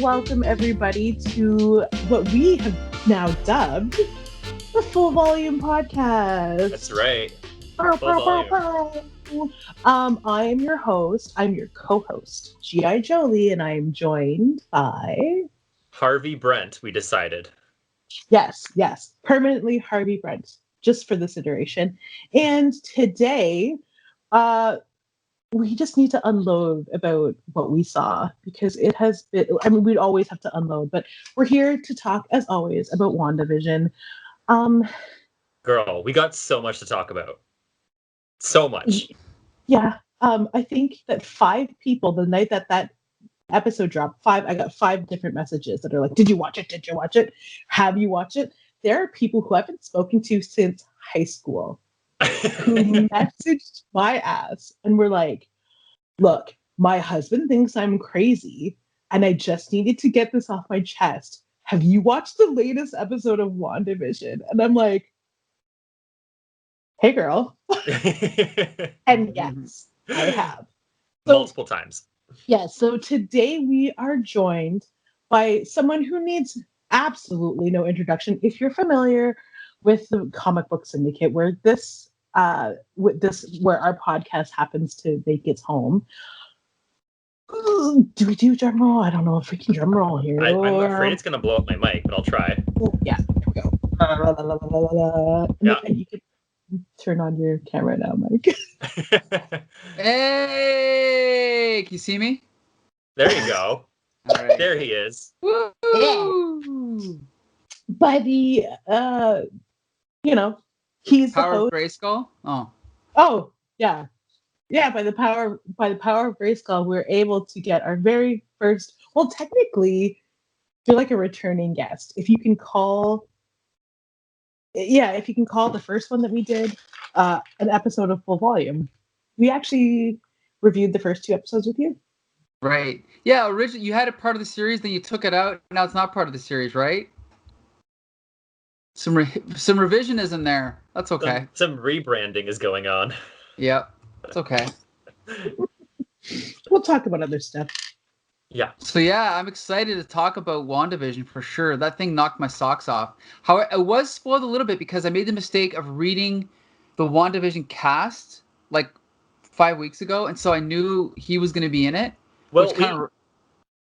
welcome everybody to what we have now dubbed the Full Volume Podcast. That's right. Full volume. I am your host. I'm your co-host, G.I. Jolie, and I am joined by Harvey Brent, we decided. Yes, permanently Harvey Brent, just for this iteration. And today, we just need to unload about what we saw because it has been, I mean, we'd always have to unload, but we're here to talk, as always, about WandaVision. Girl, we got so much to talk about. So much. Yeah. I think that 5 people, the night that episode dropped, I got 5 different messages that are like, did you watch it? Did you watch it? Have you watched it? There are people who I haven't spoken to since high school who messaged my ass and were like, look, my husband thinks I'm crazy and I just needed to get this off my chest. Have you watched the latest episode of WandaVision? And I'm like, hey girl. And yes, I have. So, multiple times. Yeah, so today we are joined by someone who needs absolutely no introduction. If you're familiar with the Comic Book Syndicate, where where our podcast happens to make its home. Do we do drum roll? I don't know if we can drum roll here. I'm afraid it's going to blow up my mic, but I'll try. Yeah, here we go. Yeah. And you can turn on your camera now, Mike. Hey, can you see me? There you go. All right. There he is. Woo! By the, he's Power the of host. Grayskull? Oh, yeah. Yeah, by the power of Grayskull, we're able to get our very first, well, technically, you're like a returning guest. If you can call the first one that we did an episode of Full Volume. We actually reviewed the first 2 episodes with you. Right. Yeah, originally you had it part of the series, then you took it out. Now it's not part of the series, right? Some revisionism there. That's okay. Some rebranding is going on. Yep. It's okay. We'll talk about other stuff. Yeah. So yeah, I'm excited to talk about WandaVision for sure. That thing knocked my socks off. However, I was spoiled a little bit because I made the mistake of reading the WandaVision cast like 5 weeks ago, and so I knew he was going to be in it. Well, I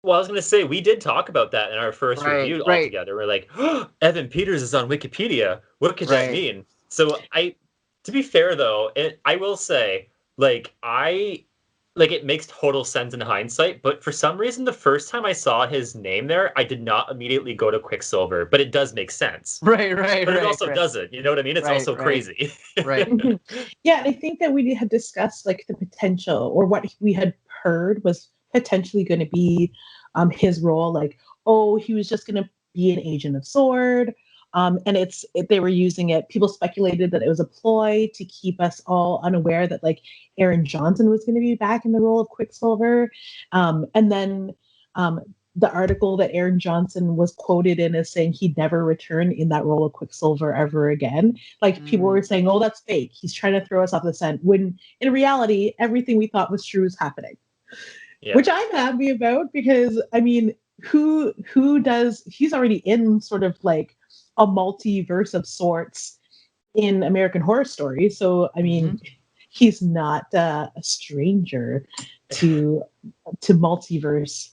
was going to say, we did talk about that in our first review all together. We're like, oh, Evan Peters is on Wikipedia. What could that mean? So to be fair though, I will say, it makes total sense in hindsight, but for some reason, the first time I saw his name there, I did not immediately go to Quicksilver, but it does make sense. Right. But it also doesn't, you know what I mean? It's also crazy. Right. Yeah, and I think that we had discussed like the potential, or what we had heard was potentially going to be his role, like, oh, he was just going to be an agent of S.W.O.R.D., and they were using it. People speculated that it was a ploy to keep us all unaware that like Aaron Johnson was going to be back in the role of Quicksilver. And then the article that Aaron Johnson was quoted in as saying he'd never return in that role of Quicksilver ever again. Like people were saying, oh, that's fake. He's trying to throw us off the scent. When in reality, everything we thought was true is happening. Yeah. Which I'm happy about because, I mean, he's already in sort of like a multiverse of sorts in American Horror Story. So, I mean, he's not a stranger to multiverse,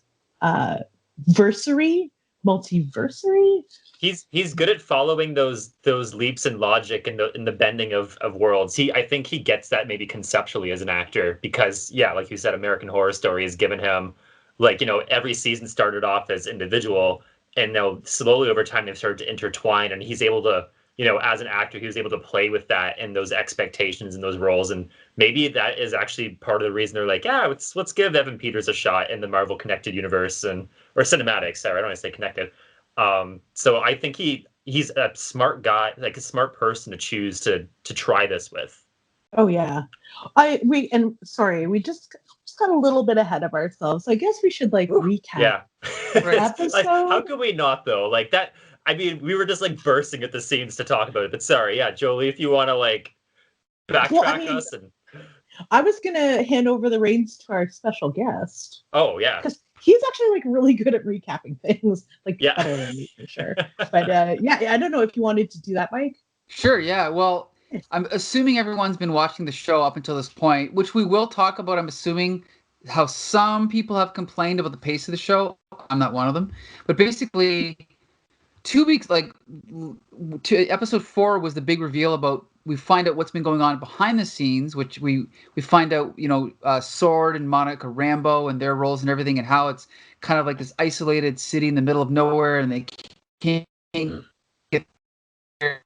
multiversary. He's good at following those leaps in logic in the bending of worlds. I think he gets that maybe conceptually as an actor because, yeah, like you said, American Horror Story has given him, like, every season started off as individual, and now slowly over time they've started to intertwine, and he's able to, as an actor, he was able to play with that and those expectations and those roles, and maybe that is actually part of the reason they're like, yeah, let's give Evan Peters a shot in the Marvel connected universe or cinematic. Sorry, I don't want to say connected. So I think he's a smart guy, like a smart person to choose to try this with. Oh yeah, we just got a little bit ahead of ourselves. I guess we should recap. Yeah, episode. Like, how could we not though? Like that. I mean, we were just bursting at the seams to talk about it. But sorry, yeah, Jolie, if you want to backtrack us and. I was gonna hand over the reins to our special guest. Oh yeah. he's actually like really good at recapping things, like Yeah. better than me for sure. But yeah, I don't know if you wanted to do that, Mike. Sure, yeah. Well, I'm assuming everyone's been watching the show up until this point, which we will talk about. I'm assuming how some people have complained about the pace of the show. I'm not one of them. But basically, 2 weeks, like to episode 4 was the big reveal about, we find out what's been going on behind the scenes, which we find out, Sword and Monica Rambeau and their roles and everything, and how it's kind of like this isolated city in the middle of nowhere, and they can't get there.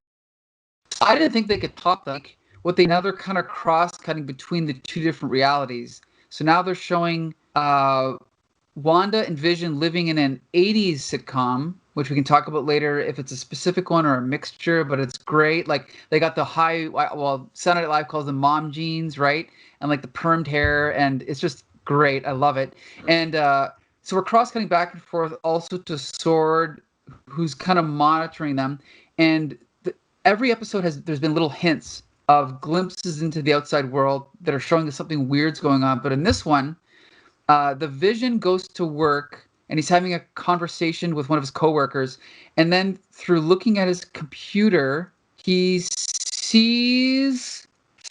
I didn't think they could top like what they, now they're kind of cross-cutting between the two different realities. So now they're showing Wanda and Vision living in an 80s sitcom, which we can talk about later if it's a specific one or a mixture, but it's great. Like, they got the Saturday Night Live calls them mom jeans, right? And like the permed hair, and it's just great. I love it. And so we're cross-cutting back and forth also to Sword, who's kind of monitoring them. And every episode there's been little hints of glimpses into the outside world that are showing us something weird's going on. But in this one, the Vision goes to work and he's having a conversation with one of his coworkers, and then through looking at his computer, he sees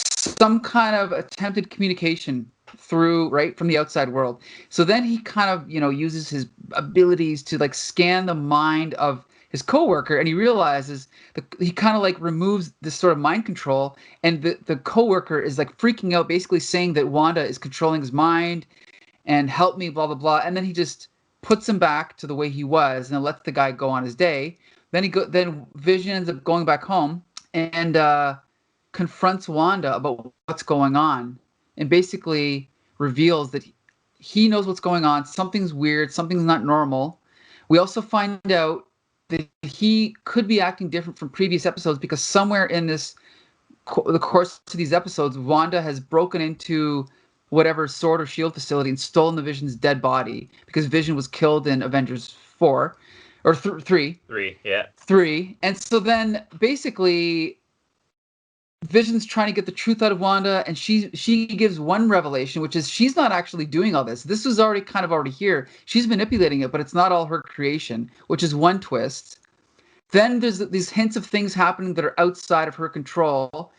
some kind of attempted communication from the outside world. So then he kind of, uses his abilities to like scan the mind of his coworker, and he realizes he kind of like removes this sort of mind control, and the coworker is like freaking out, basically saying that Wanda is controlling his mind and help me, blah, blah, blah. And then he just puts him back to the way he was and then lets the guy go on his day. Then Vision ends up going back home and confronts Wanda about what's going on, and basically reveals that he knows what's going on. Something's weird. Something's not normal. We also find out that he could be acting different from previous episodes because somewhere in the course of these episodes, Wanda has broken into whatever Sword or Shield facility and stolen the Vision's dead body, because Vision was killed in Avengers 4 or 3. 3, yeah. 3. And so then basically Vision's trying to get the truth out of Wanda, and she gives one revelation, which is she's not actually doing all this. This was already here. She's manipulating it, but it's not all her creation, which is one twist. Then there's these hints of things happening that are outside of her control.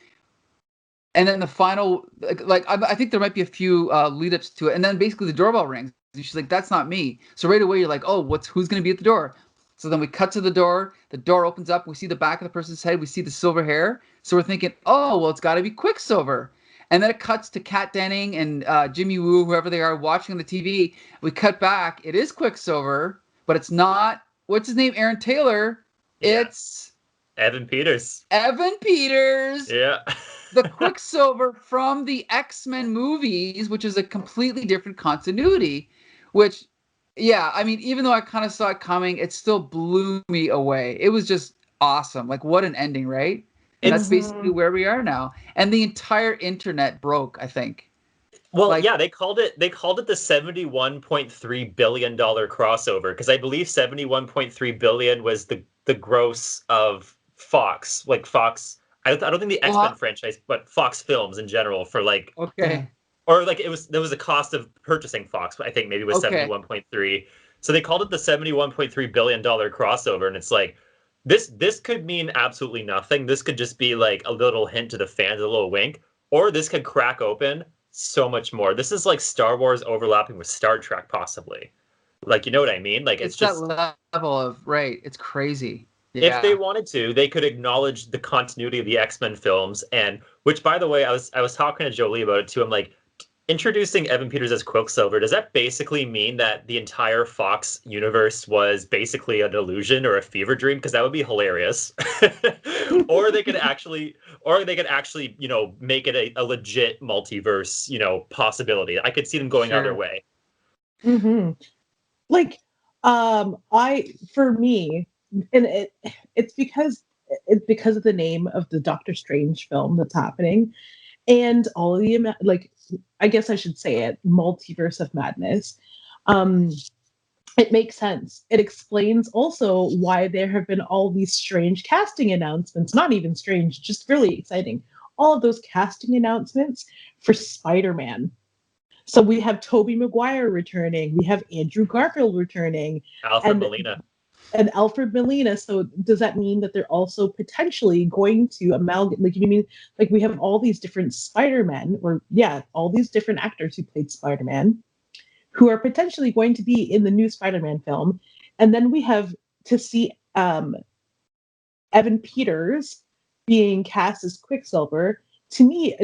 And then the final, I think there might be a few lead-ups to it. And then basically the doorbell rings. And she's like, that's not me. So right away you're like, oh, who's going to be at the door? So then we cut to the door. The door opens up. We see the back of the person's head. We see the silver hair. So we're thinking, oh, well, it's got to be Quicksilver. And then it cuts to Kat Denning and Jimmy Woo, whoever they are, watching on the TV. We cut back. It is Quicksilver, but it's not, what's his name, Aaron Taylor. Yeah. It's Evan Peters. Evan Peters. Yeah. The Quicksilver from the X-Men movies, which is a completely different continuity, which, yeah, I mean, even though I kind of saw it coming, it still blew me away. It was just awesome. Like, what an ending, right? And that's basically where we are now. And the entire internet broke, I think. Well, yeah, they called it the $71.3 billion crossover, because I believe 71.3 billion was the gross of Fox. Like Fox, I don't think the X-Men franchise, but Fox Films in general, for like, okay, or like there was a cost of purchasing Fox. I think maybe it was 71.3. So they called it the $71.3 billion crossover, and it's like, this could mean absolutely nothing. This could just be like a little hint to the fans, a little wink, or this could crack open so much more. This is like Star Wars overlapping with Star Trek, possibly. Like, you know what I mean? Like, it's just that level of, right. It's crazy. Yeah. If they wanted to, they could acknowledge the continuity of the X-Men films, and which, by the way, I was talking to Jolie about it too. I'm like, introducing Evan Peters as Quicksilver, does that basically mean that the entire Fox universe was basically an illusion or a fever dream? Because that would be hilarious. or they could actually, make it a legit multiverse, possibility. I could see them going either way. Mm-hmm. Like, for me, and it's because of the name of the Doctor Strange film that's happening, and all of the, like, I guess I should say it, multiverse of madness. It makes sense. It explains also why there have been all these strange casting announcements. Not even strange, just really exciting. All of those casting announcements for Spider-Man. So we have Tobey Maguire returning. We have Andrew Garfield returning. Alfred Molina. And Alfred Molina. So does that mean that they're also potentially going to amalgamate? Like, you mean like we have all these different Spider-Men, or all these different actors who played Spider-Man, who are potentially going to be in the new Spider-Man film, and then we have to see Evan Peters being cast as Quicksilver. To me,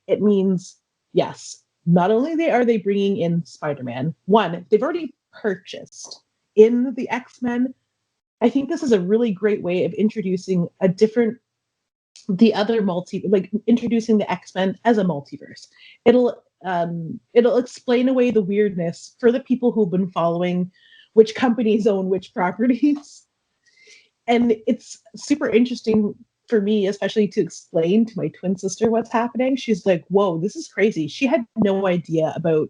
it means yes. Not only are they bringing in Spider-Man, one, they've already purchased in the X-Men. I think this is a really great way of introducing introducing the X-Men as a multiverse. It'll explain away the weirdness for the people who've been following which companies own which properties. And it's super interesting for me, especially to explain to my twin sister what's happening. She's like, whoa, this is crazy. She had no idea about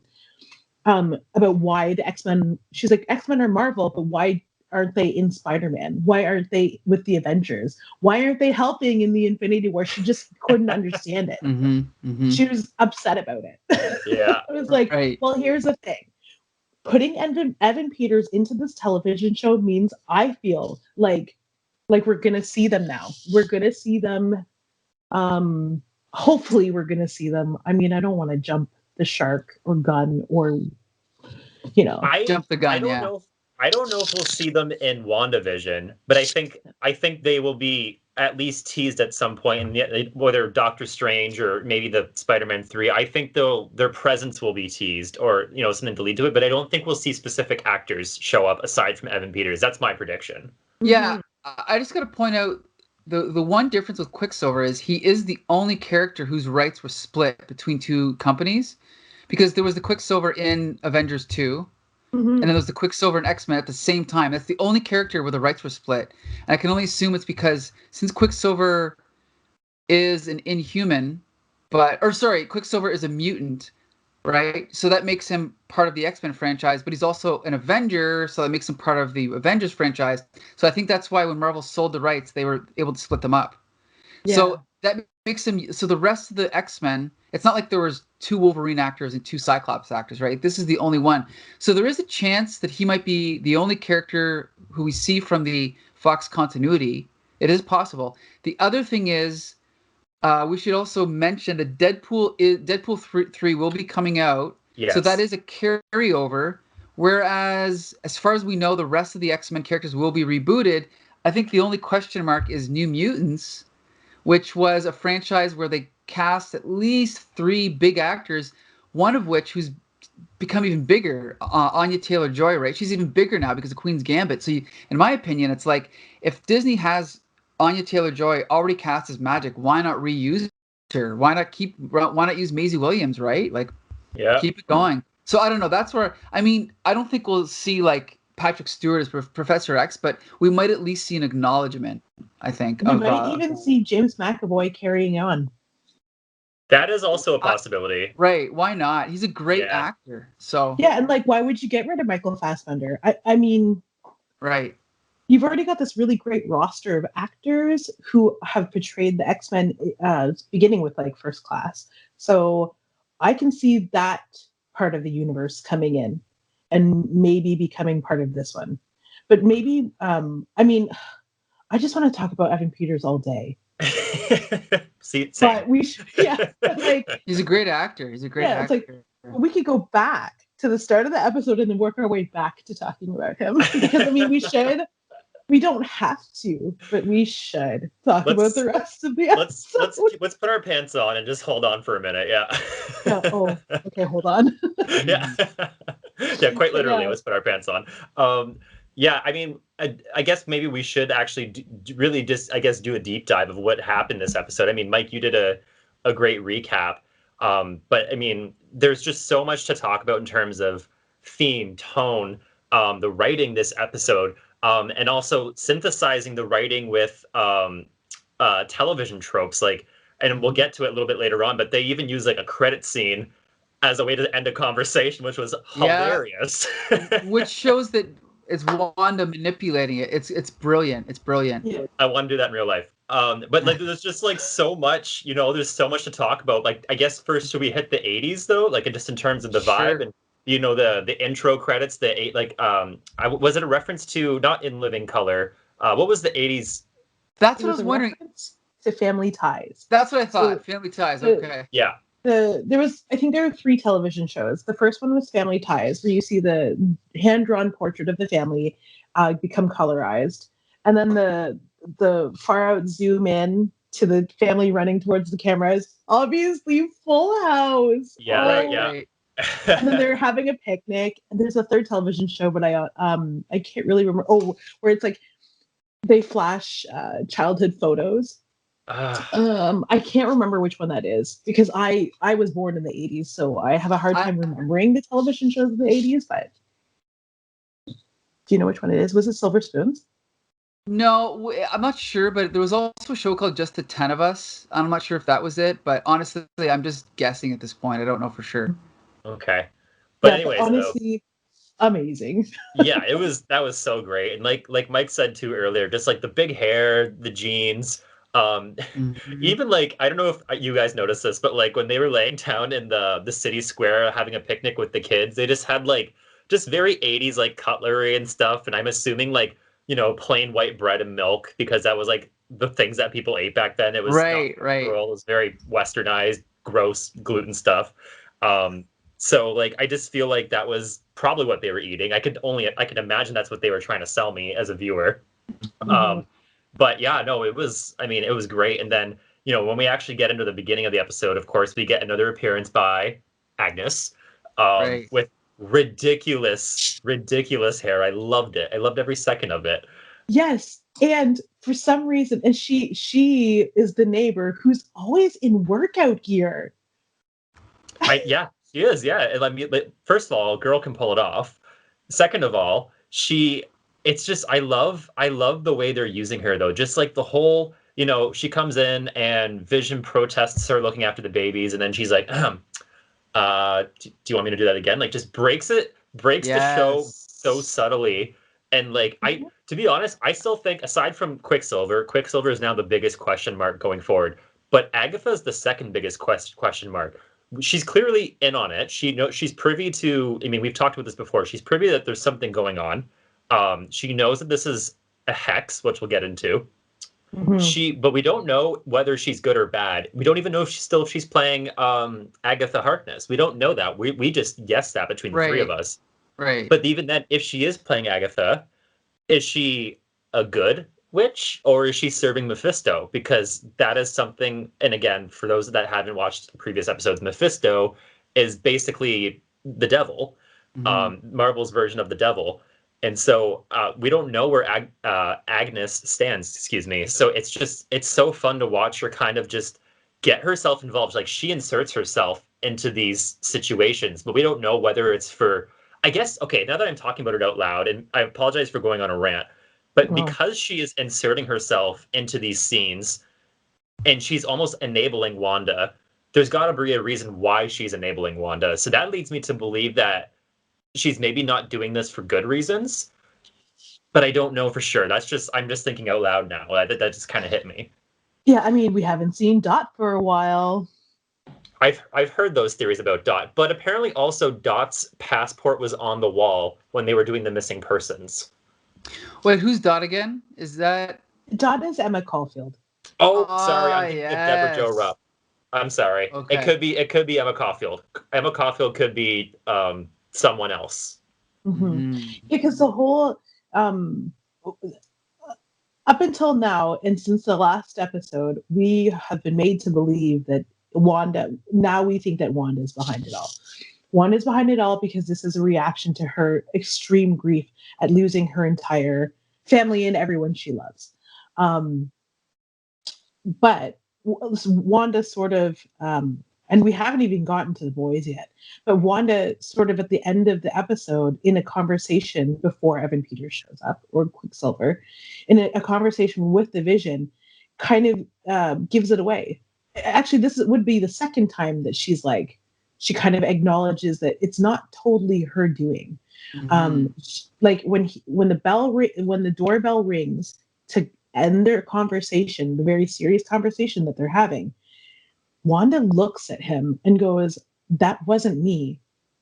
why the X-Men. She's like, X-Men are Marvel, but why aren't they in Spider-Man? Why aren't they with the Avengers? Why aren't they helping in the Infinity War? She just couldn't understand it. She was upset about it. Yeah. I was like, well, here's the thing. Putting Evan Peters into this television show means I feel like we're gonna see them now. We're gonna see them. Hopefully we're gonna see them. I mean, I don't want to jump the shark or gun or, jump the gun. I don't know if we'll see them in WandaVision, but I think they will be at least teased at some point, whether Doctor Strange or maybe the Spider-Man 3. I think their presence will be teased, or something to lead to it. But I don't think we'll see specific actors show up aside from Evan Peters. That's my prediction. Yeah, I just got to point out the one difference with Quicksilver is he is the only character whose rights were split between two companies, because there was the Quicksilver in Avengers 2. And then there's the Quicksilver and X-Men at the same time. That's the only character where the rights were split. And I can only assume it's because since Quicksilver is an Inhuman, Quicksilver is a mutant, right? So that makes him part of the X-Men franchise, but he's also an Avenger, so that makes him part of the Avengers franchise. So I think that's why when Marvel sold the rights, they were able to split them up. Yeah. So that makes him, so the rest of the X-Men, it's not like there was 2 Wolverine actors and 2 Cyclops actors, right? This is the only one. So there is a chance that he might be the only character who we see from the Fox continuity. It is possible. The other thing is, we should also mention that Deadpool 3 will be coming out. Yes. So that is a carryover. Whereas, as far as we know, the rest of the X-Men characters will be rebooted. I think the only question mark is New Mutants, which was a franchise where they cast at least 3 big actors, one of which who's become even bigger, Anya Taylor-Joy, right? She's even bigger now because of Queen's Gambit. So in my opinion, it's like, if Disney has Anya Taylor-Joy already cast as Magic, why not reuse her? Why not use Maisie Williams, right? Like, keep it going. So I don't know. That's where, I mean, I don't think we'll see like Patrick Stewart as Professor X, but we might at least see an acknowledgement, I think. We might even see James McAvoy carrying on. That is also a possibility. Right. Why not? He's a great actor. So yeah, and like, why would you get rid of Michael Fassbender? I mean, right. You've already got this really great roster of actors who have portrayed the X-Men, beginning with like First Class. So I can see that part of the universe coming in and maybe becoming part of this one. But maybe, I mean, I just want to talk about Evan Peters all day. Same. But we should, but like, he's a great actor. He's a great actor. It's like, we could go back to the start of the episode and then work our way back to talking about him. Because I mean, we should. We don't have to, but we should talk about the rest of the episode. Let's put our pants on and just hold on for a minute. Yeah. Oh, okay. Hold on. Yeah. Yeah. Quite literally. Yeah. Let's put our pants on. Yeah. I mean, I guess maybe we should actually do a deep dive of what happened this episode. I mean, Mike, you did a great recap. But I mean, there's just so much to talk about in terms of theme, tone, the writing this episode. And also synthesizing the writing with television tropes, like, and we'll get to it a little bit later on, but they even use like a credit scene as a way to end a conversation, which was hilarious. Which shows that it's Wanda manipulating it. It's brilliant. It's brilliant. Yeah. I want to do that in real life. But like, there's just like so much, there's so much to talk about. Like, I guess first, should we hit the 80s though? Like, just in terms of the vibe and the intro credits, was it a reference to not In Living Color? What was the 80s? That's what I was wondering. To Family Ties. That's what I thought. Family Ties. Okay. Yeah. I think there were 3 television shows. The first one was Family Ties, where you see the hand-drawn portrait of the family become colorized, and then the far out zoom in to the family running towards the cameras. Obviously, Full House. Yeah, right. Yeah. And then they're having a picnic. And there's a third television show, but I can't really remember. Oh, where it's like they flash childhood photos. I can't remember which one that is because I was born in the 80s, so I have a hard time remembering the television shows of the 80s. But do you know which one it is? Was it Silver Spoons? No, I'm not sure, but there was also a show called Just the 10 of Us. I'm not sure if that was it, but honestly, I'm just guessing at this point. I don't know for sure. Okay. But anyways, honestly, amazing. Yeah, that was so great. And like Mike said too earlier, just like the big hair, the jeans, even like, I don't know if you guys noticed this, but like when they were laying down in the city square having a picnic with the kids, they just had like just very 80s like cutlery and stuff. And I'm assuming like, plain white bread and milk because that was like the things that people ate back then. It was right. It was very westernized, gross gluten stuff. So like I just feel like that was probably what they were eating. I could imagine that's what they were trying to sell me as a viewer. But yeah, no, it was great. And then, when we actually get into the beginning of the episode, of course, we get another appearance by Agnes with ridiculous hair. I loved it. I loved every second of it. Yes. And for some reason, and she is the neighbor who's always in workout gear. Yeah, she is. Yeah. And I mean, first of all, a girl can pull it off. Second of all, it's just, I love the way they're using her though. Just like the whole, she comes in and Vision protests her looking after the babies. And then she's like, do you want me to do that again? Like just breaks the show so subtly. And like, to be honest, I still think aside from Quicksilver is now the biggest question mark going forward. But Agatha is the second biggest question mark. She's clearly in on it. She's privy to, we've talked about this before. She's privy that there's something going on. She knows that this is a hex, which we'll get into. But we don't know whether she's good or bad. We don't even know if she's playing Agatha Harkness. We don't know that. We just guess that between the three of us. Right. But even then, if she is playing Agatha, is she a good witch or is she serving Mephisto? Because that is something, and again, for those that haven't watched previous episodes, Mephisto is basically the devil, Marvel's version of the devil. And so we don't know where Agnes stands, So it's so fun to watch her kind of just get herself involved. Like she inserts herself into these situations, but we don't know whether it's for, I guess, okay, now that I'm talking about it out loud, and I apologize for going on a rant, but because she is inserting herself into these scenes and she's almost enabling Wanda, there's got to be a reason why she's enabling Wanda. So that leads me to believe that she's maybe not doing this for good reasons, but I don't know for sure. I'm just thinking out loud now. That just kind of hit me. Yeah, we haven't seen Dot for a while. I've heard those theories about Dot, but apparently also Dot's passport was on the wall when they were doing the missing persons. Wait, who's Dot again? Is that Dot is Emma Caulfield? Oh, sorry, I'm thinking of Deborah Jo Rupp. I'm sorry. Okay. It could be Emma Caulfield. Emma Caulfield could be someone else. Because the whole up until now, and since the last episode, we have been made to believe that Wanda. Now we think that Wanda is behind it all. Wanda is behind it all because this is a reaction to her extreme grief at losing her entire family and everyone she loves. But Wanda sort of, and we haven't even gotten to the boys yet, but Wanda sort of at the end of the episode in a conversation before Evan Peters shows up, or Quicksilver, in a conversation with the Vision, kind of gives it away. Actually, this would be the second time that she kind of acknowledges that it's not totally her doing. Like when the doorbell rings end their conversation, the very serious conversation that they're having, Wanda looks at him and goes, "That wasn't me.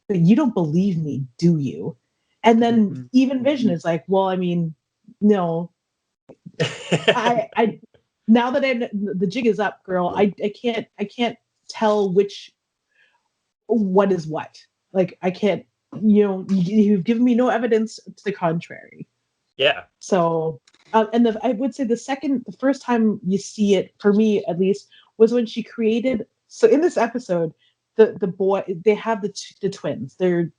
But you don't believe me, do you?" And then even Vision is like, "Well, I mean, no. I now that the jig is up, girl, I can't tell what is what. Like I can't, you've given me no evidence to the contrary." Yeah. So, and I would say the first time you see it, for me at least, was when she created. So in this episode, the boy, they have the twins. They're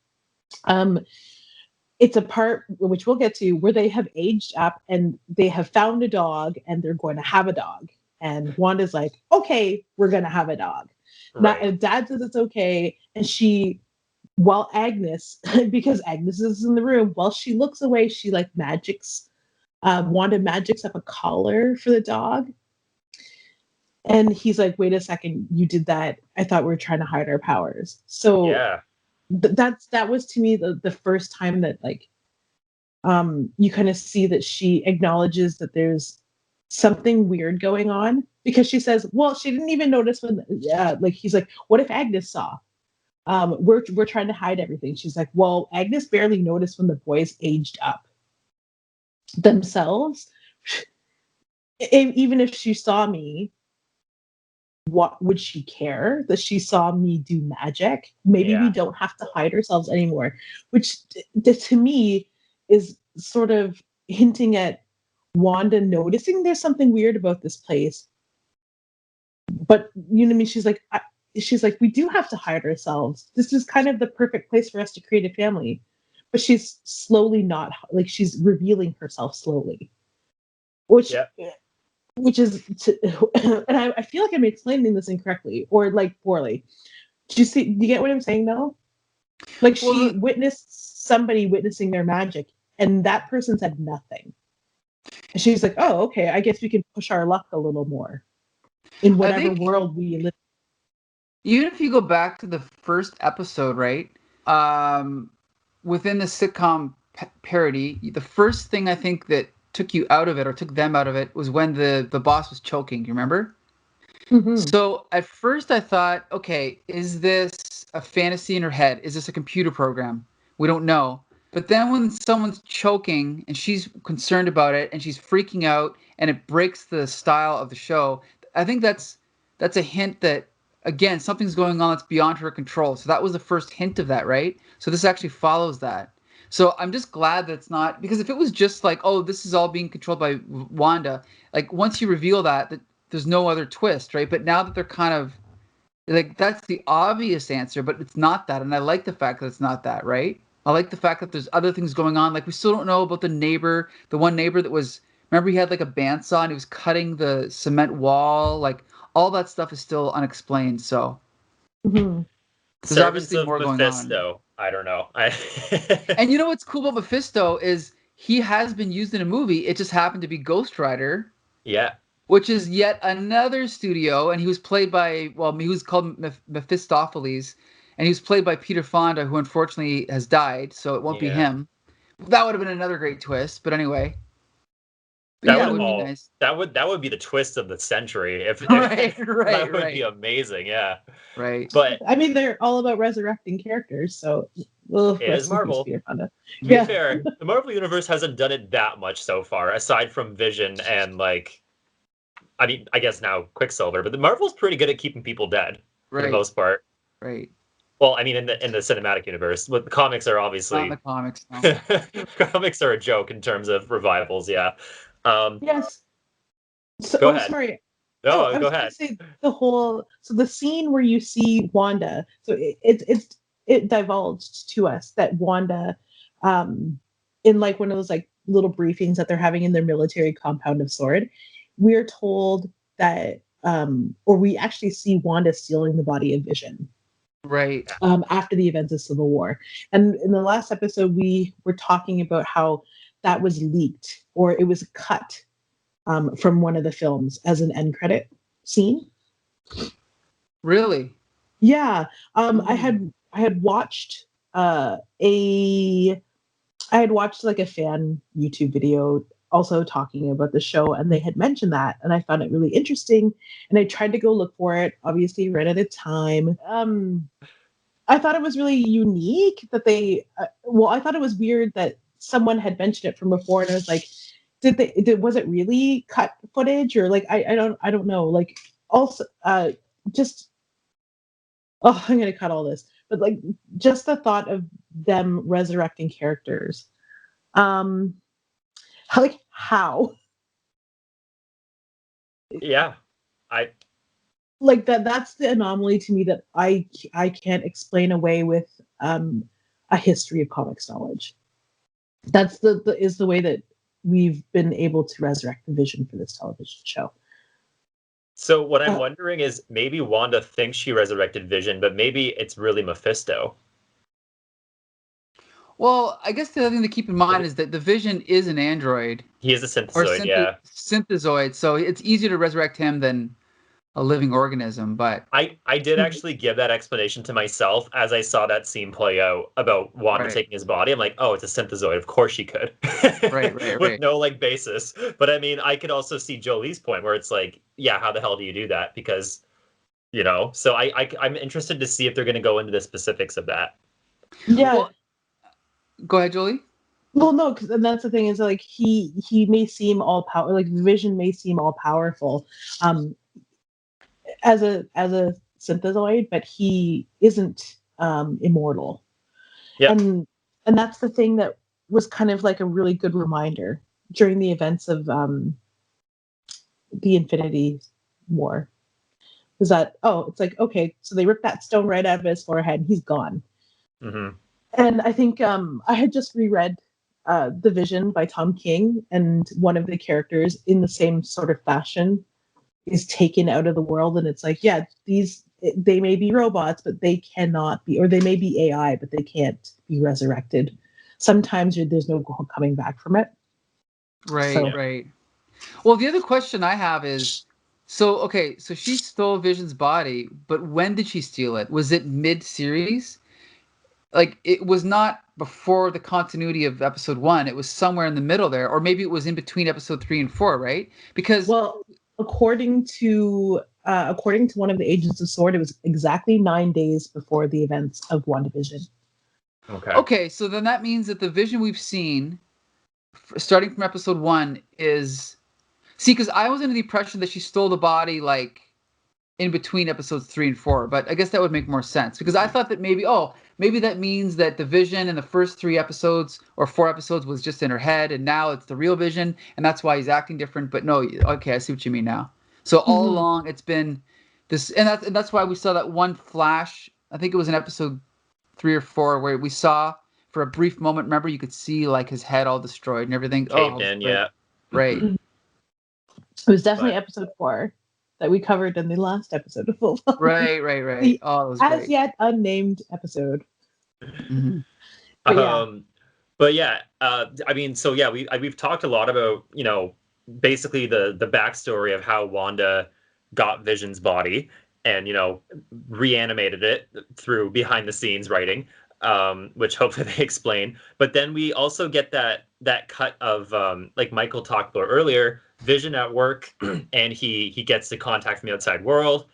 it's a part which we'll get to where they have aged up and they have found a dog and they're going to have a dog. And Wanda's like, "Okay, we're going to have a dog." Right. And Dad says it's okay, and while Agnes, because Agnes is in the room, while she looks away, she like Wanda magics up a collar for the dog. And he's like, "Wait a second, you did that. I thought we were trying to hide our powers." So Yeah. that was to me the first time that like you kind of see that she acknowledges that there's something weird going on, because she says, well, she didn't even notice when like he's like, "What if Agnes saw? We're trying to hide everything." She's like, "Well, Agnes barely noticed when the boys aged up themselves. Even if she saw me, what would she care that she saw me do magic? Maybe we don't have to hide ourselves anymore," which to me is sort of hinting at Wanda noticing there's something weird about this place. But you know what I mean? She's like, "We do have to hide ourselves. This is kind of the perfect place for us to create a family." But she's slowly not like she's revealing herself slowly, which which is and I feel like I'm explaining this incorrectly or like poorly. Do you get what I'm saying though? Like she witnessed somebody witnessing their magic and that person said nothing. And she's like, "Oh, okay, I guess we can push our luck a little more in whatever world we live." Even if you go back to the first episode, right? Within the sitcom parody, the first thing I think that took you out of it or took them out of it was when the boss was choking. You remember? Mm-hmm. So at first I thought, okay, is this a fantasy in her head? Is this a computer program? We don't know. But then when someone's choking and she's concerned about it and she's freaking out and it breaks the style of the show, I think that's a hint that, again, something's going on that's beyond her control. So that was the first hint of that, right? So this actually follows that. So I'm just glad that it's not, because if it was just like, oh, this is all being controlled by Wanda, like once you reveal that there's no other twist, right? But now that they're kind of like, that's the obvious answer, but it's not that. And I like the fact that it's not that, right? I like the fact that there's other things going on. Like we still don't know about the one neighbor that was, remember he had like a bandsaw and he was cutting the cement wall. Like all that stuff is still unexplained. So there's obviously more going Mephisto. I don't know. And you know what's cool about Mephisto is he has been used in a movie. It just happened to be Ghost Rider. Yeah. Which is yet another studio, and he was played by, he was called Mephistopheles, and he was played by Peter Fonda, who unfortunately has died, so it won't be him. That would have been another great twist, but anyway. That would be nice. That would be the twist of the century. That would be amazing, yeah. Right. But I mean, they're all about resurrecting characters, so it is Marvel. To be fair, the Marvel Universe hasn't done it that much so far, aside from Vision and like, I mean, I guess now Quicksilver, but the Marvel's pretty good at keeping people dead for the most part. Right. Well, I mean, in the cinematic universe, but the comics are obviously not the comics. No. Comics are a joke in terms of revivals. Yeah. Yes. So, go ahead. Sorry. No, go ahead. Say the scene where you see Wanda. So it divulged to us that Wanda, in like one of those like little briefings that they're having in their military compound of S.W.O.R.D., we're told that, or we actually see Wanda stealing the body of Vision. Right. After the events of Civil War. And in the last episode, we were talking about how that was leaked or it was cut from one of the films as an end credit scene. Really? Yeah. I had watched like a fan YouTube video also talking about the show, and they had mentioned that, and I found it really interesting. And I tried to go look for it, obviously ran out of time. I thought it was really unique that they. I thought it was weird that someone had mentioned it from before, and I was like, was it really cut footage, or like I don't know. Like also just I'm gonna cut all this, but like just the thought of them resurrecting characters. Like how? Yeah, I Like that's the anomaly to me that I can't explain away with a history of comics knowledge. That's the way that we've been able to resurrect the Vision for this television show. So what I'm wondering is maybe Wanda thinks she resurrected Vision, but maybe it's really Mephisto. Well, I guess the other thing to keep in mind is that the Vision is an android. He is a synthezoid, yeah. Synthezoid, so it's easier to resurrect him than a living organism, but... I did actually give that explanation to myself as I saw that scene play out about Wanda taking his body. I'm like, oh, it's a synthezoid. Of course she could. Right. With no, like, basis. But, I mean, I could also see Jolie's point where it's like, yeah, how the hell do you do that? Because, you know, so I'm interested to see if they're going to go into the specifics of that. Yeah. Well, go ahead, Jolie. Well, no, and that's the thing is like he may seem all power, like Vision may seem all powerful, as a synthezoid, but he isn't immortal. Yeah. And that's the thing that was kind of like a really good reminder during the events of the Infinity War. Was that it's like, okay, so they ripped that stone right out of his forehead and he's gone. Mm-hmm. And I think I had just reread The Vision by Tom King, and one of the characters in the same sort of fashion is taken out of the world, and it's like, yeah, they may be robots, but they cannot be, or they may be AI, but they can't be resurrected. Sometimes there's no coming back from it. Right. Well, the other question I have is, so she stole Vision's body, but when did she steal it? Was it mid-series? Like, it was not before the continuity of episode 1. It was somewhere in the middle there, or maybe it was in between episode 3 and 4, right? Because according to one of the agents of S.W.O.R.D., it was exactly 9 days before the events of WandaVision. Okay, so then that means that the Vision we've seen, starting from episode 1, is... See, because I was under the impression that she stole the body, like, in between episodes 3 and 4, but I guess that would make more sense, because I thought that maybe that means that the Vision in the first 3 episodes or 4 episodes was just in her head, and now it's the real Vision, and that's why he's acting different. But no, okay, I see what you mean now. So all along it's been this, and that's why we saw that one flash. I think it was in episode 3 or 4 where we saw for a brief moment. Remember, you could see like his head all destroyed and everything. Caved in, yeah. Right. It was definitely episode 4 that we covered in the last episode of Full Frontal. Right. The Oh, it was as great. yet unnamed episode. Mm-hmm. But yeah. I mean, so yeah, we've talked a lot about, you know, basically the backstory of how Wanda got Vision's body and, you know, reanimated it through behind the scenes writing, which hopefully they explain. But then we also get that cut of, like Michael talked about earlier, Vision at work, and he gets the contact from the outside world,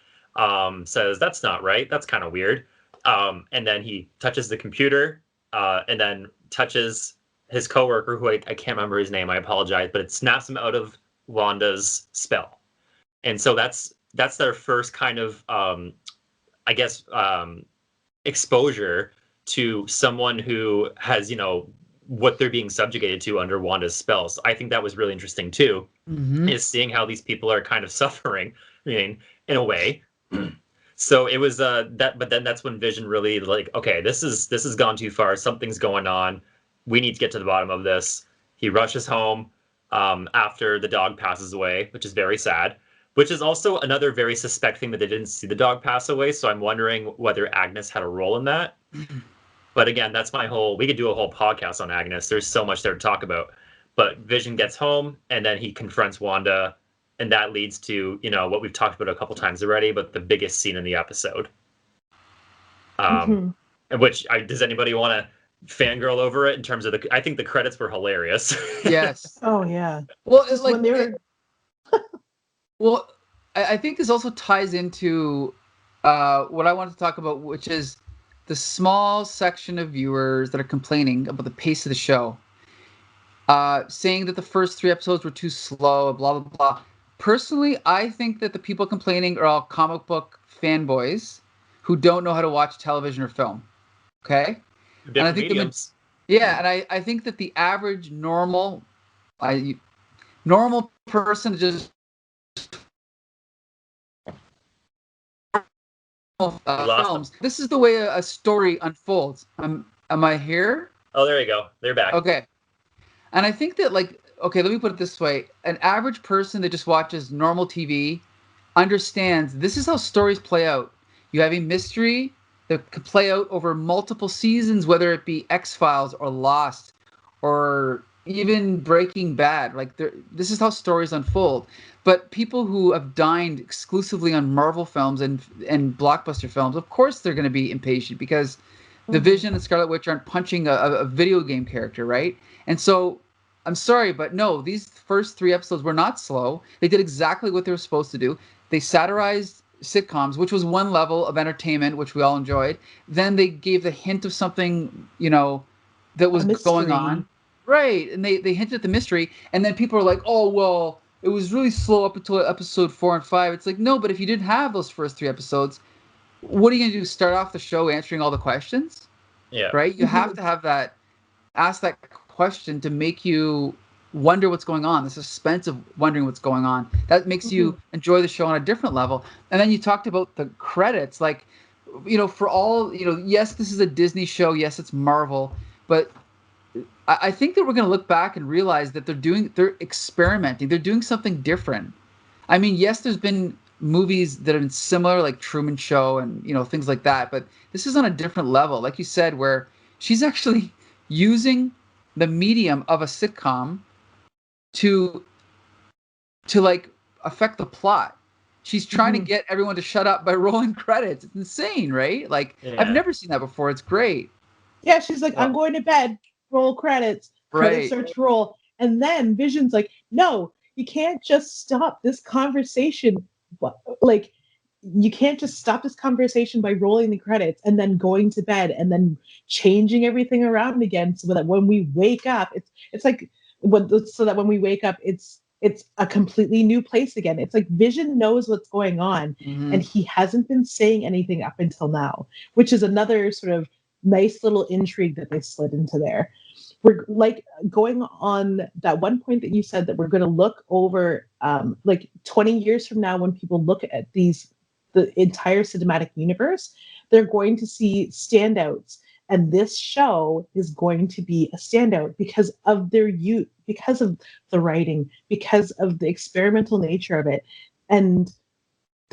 says that's not right, that's kind of weird, and then he touches the computer, and then touches his coworker, who I can't remember his name, I apologize, but it snaps him out of Wanda's spell. And so that's their first kind of I guess exposure to someone who has, you know, what they're being subjugated to under Wanda's spells. I think that was really interesting too, is seeing how these people are kind of suffering, I mean, in a way. So it was but then that's when Vision really like, okay, this has gone too far. Something's going on. We need to get to the bottom of this. He rushes home after the dog passes away, which is very sad. Which is also another very suspect thing that they didn't see the dog pass away. So I'm wondering whether Agnes had a role in that. But again, that's we could do a whole podcast on Agnes. There's so much there to talk about. But Vision gets home, and then he confronts Wanda, and that leads to, you know, what we've talked about a couple times already, but the biggest scene in the episode. Which, does anybody want to fangirl over it in terms of I think the credits were hilarious. Yes. Oh yeah. Well, Just when they were. Well, I think this also ties into what I wanted to talk about, which is the small section of viewers that are complaining about the pace of the show, saying that the first 3 episodes were too slow, blah, blah, blah. Personally, I think that the people complaining are all comic book fanboys who don't know how to watch television or film. Okay? Different and I think mediums. and I think that the average normal person just films. This is the way a story unfolds. Am I here? Oh, there you go. They're back. Okay. And I think that, like, okay, let me put it this way. An average person that just watches normal TV understands this is how stories play out. You have a mystery that could play out over multiple seasons, whether it be X-Files or Lost or even Breaking Bad. Like, this is how stories unfold. But people who have dined exclusively on Marvel films and blockbuster films, of course they're going to be impatient because the Vision and Scarlet Witch aren't punching a video game character, right? And so, I'm sorry, but no, these first 3 episodes were not slow. They did exactly what they were supposed to do. They satirized sitcoms, which was one level of entertainment, which we all enjoyed. Then they gave the hint of something, that was going on. Right, and they hinted at the mystery, and then people are like, oh, well, it was really slow up until episode 4 and 5. It's like, no, but if you didn't have those first 3 episodes, what are you going to do, start off the show answering all the questions? Yeah. Right? You have to have that, ask that question to make you wonder what's going on, the suspense of wondering what's going on. That makes you enjoy the show on a different level. And then you talked about the credits, like, for all, yes, this is a Disney show, yes, it's Marvel, but I think that we're going to look back and realize that they're experimenting, they're doing something different. I mean, yes, there's been movies that are similar, like Truman Show and things like that, but this is on a different level, like you said, where she's actually using the medium of a sitcom to like affect the plot. She's trying to get everyone to shut up by rolling credits. It's insane, right? Like, I've never seen that before. It's great. Yeah, she's like, I'm going to bed. Roll credits. Credits start to roll. And then Vision's like, no, you can't just stop this conversation. Like, you can't just stop this conversation by rolling the credits and then going to bed and then changing everything around again so that when we wake up, it's like so that when we wake up, it's a completely new place again. It's like Vision knows what's going on, and he hasn't been saying anything up until now, which is another sort of nice little intrigue that they slid into there. We're like going on that one point that you said that we're going to look over like 20 years from now when people look at the entire cinematic universe, they're going to see standouts. And this show is going to be a standout because of their youth, because of the writing, because of the experimental nature of it. And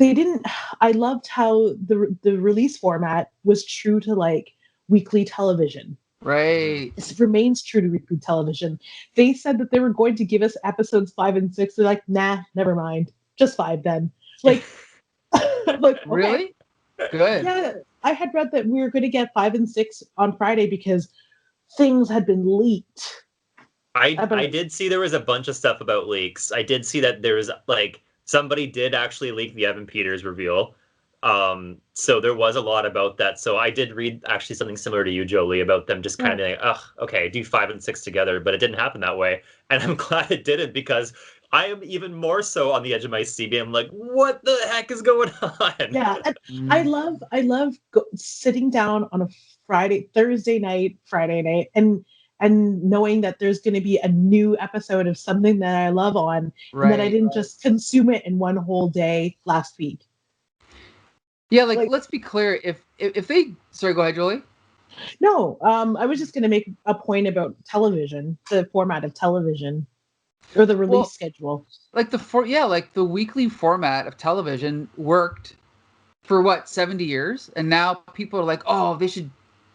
I loved how the release format was true to like weekly television. Right. It remains true to weekly television. They said that they were going to give us episodes 5 and 6. They're like, nah, never mind. Just 5 then. Like, like really? Okay. Good. Yeah, I had read that we were going to get 5 and 6 on Friday because things had been leaked. I did see there was a bunch of stuff about leaks. I did see that there was like somebody did actually leak the Evan Peters reveal. So there was a lot about that. So I did read actually something similar to you, Jolie, about them just kind of being like, oh, okay, do 5 and 6 together, but it didn't happen that way. And I'm glad it didn't because I am even more so on the edge of my seat. I'm like, what the heck is going on? Yeah, I love sitting down on a Thursday night, Friday night, and knowing that there's going to be a new episode of something that I love on, and that I didn't just consume it in one whole day last week. Yeah, like let's be clear. If they, sorry, go ahead, Jolie. No, I was just going to make a point about television, the format of television, or the release schedule. Like the weekly format of television worked for what, 70 years, and now people are like, oh, they should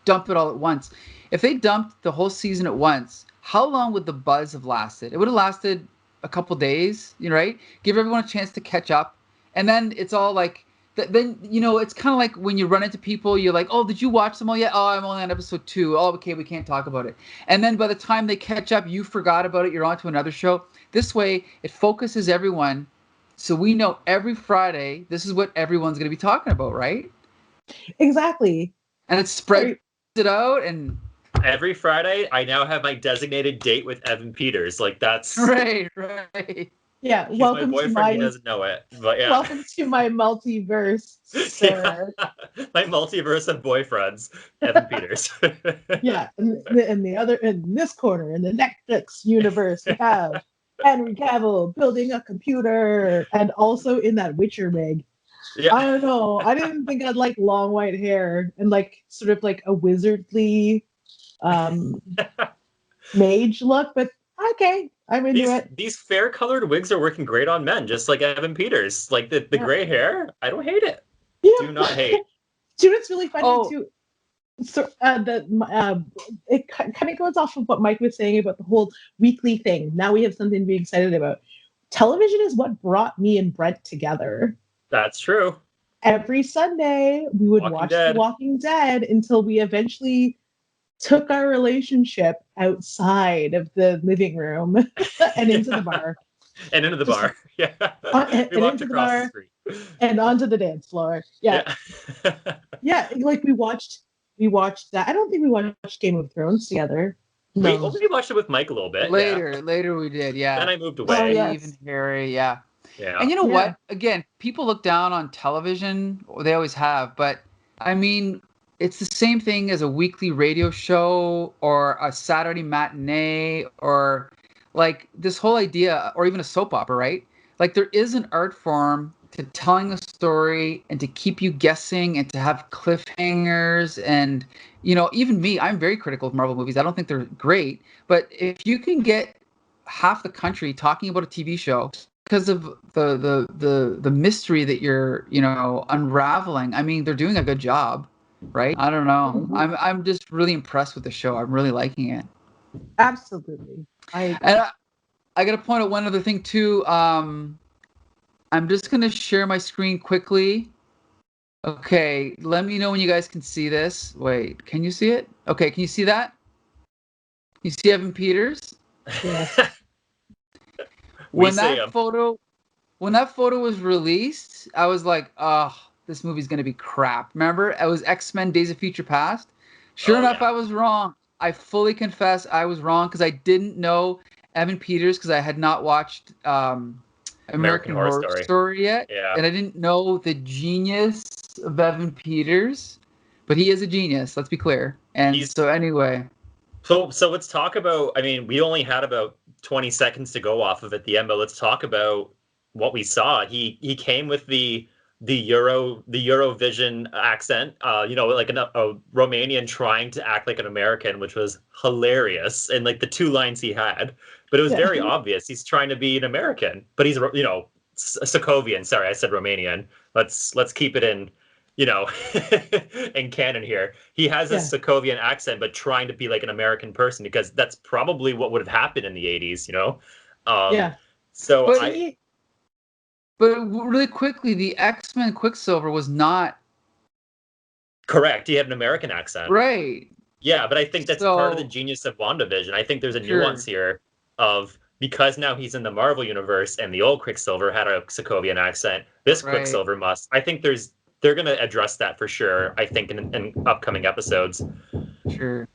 dump it all at once. If they dumped the whole season at once, how long would the buzz have lasted? It would have lasted a couple days, right? Give everyone a chance to catch up, and then it's all like then it's kind of like when you run into people, you're like, oh, did you watch them all yet? Oh, I'm only on episode 2. Oh, okay, we can't talk about it. And then by the time they catch up, you forgot about it. You're on to another show. This way, it focuses everyone, so we know every Friday this is what everyone's going to be talking about, right? Exactly. And it spreads it out, and every Friday I now have my designated date with Evan Peters. Like that's right. Yeah, he's welcome my boyfriend. to my. He doesn't know it, but yeah. Welcome to my multiverse, sir. Yeah. My multiverse of boyfriends, Evan Peters. Yeah, in this corner, in the Netflix universe, we have Henry Cavill building a computer, and also in that Witcher wig. Yeah. I don't know. I didn't think I'd like long white hair and like sort of like a wizardly mage look, but okay, I'm into it. These fair colored wigs are working great on men, just like Evan Peters. Like the gray hair, I don't hate it. Yeah. Do not hate. Do you know what's really funny too? So it kind of goes off of what Mike was saying about the whole weekly thing. Now we have something to be excited about. Television is what brought me and Brent together. That's true. Every Sunday, we would watch The Walking Dead until we eventually took our relationship outside of the living room and into the bar. And into the bar. Yeah. And into the bar. And onto the dance floor. Yeah. Yeah, like we watched that. I don't think we watched Game of Thrones together. No. We watched it with Mike a little bit. Later we did, yeah. Then I moved away. Oh, yes. Even Harry, yeah. Yeah. And you know what? Again, people look down on television, or they always have, but I mean, it's the same thing as a weekly radio show or a Saturday matinee or like this whole idea, or even a soap opera, right? Like there is an art form to telling a story and to keep you guessing and to have cliffhangers. And, even me, I'm very critical of Marvel movies. I don't think they're great, but if you can get half the country talking about a TV show because of the mystery that you're unraveling, I mean, they're doing a good job, right? I don't know. Mm-hmm. I'm just really impressed with the show. I'm really liking it. Absolutely. I gotta point out one other thing too. I'm just gonna share my screen quickly. Okay, let me know when you guys can see this. Wait, can you see it? Okay, can you see that? You see Evan Peters? Yes. When that photo was released, I was like, oh, this movie's gonna be crap. Remember? It was X-Men Days of Future Past. Sure enough, yeah. I was wrong. I fully confess I was wrong because I didn't know Evan Peters because I had not watched American Horror Story yet. Yeah. And I didn't know the genius of Evan Peters. But he is a genius, let's be clear. And so anyway. So let's talk about, I mean, we only had about 20 seconds to go off of at the end, but let's talk about what we saw. He came with the Eurovision accent, like a Romanian trying to act like an American, which was hilarious. And like the two lines he had, but it was very obvious. He's trying to be an American, but he's, Sokovian. Sorry, I said Romanian. Let's keep it in, in canon here. He has a Sokovian accent, but trying to be like an American person because that's probably what would have happened in the 80s, So But really quickly, the X-Men Quicksilver was not... Correct. He had an American accent. Right. Yeah, but I think that's part of the genius of WandaVision. I think there's a nuance here of, because now he's in the Marvel universe and the old Quicksilver had a Sokovian accent, this Quicksilver must. I think they're going to address that for sure, I think, in upcoming episodes. Sure.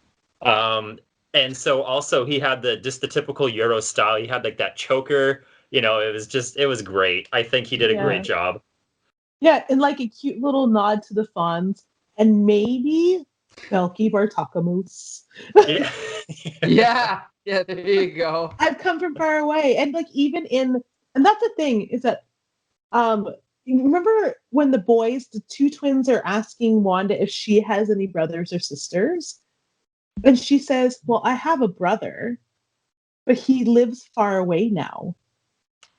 And so also he had the typical Euro style. He had like that choker. It was great. I think he did a great job. Yeah, and like a cute little nod to the Fonz, and maybe Melky Bartakamus. Yeah, there you go. I've come from far away, and like and that's the thing is that, remember when the two twins are asking Wanda if she has any brothers or sisters, and she says, "Well, I have a brother, but he lives far away now."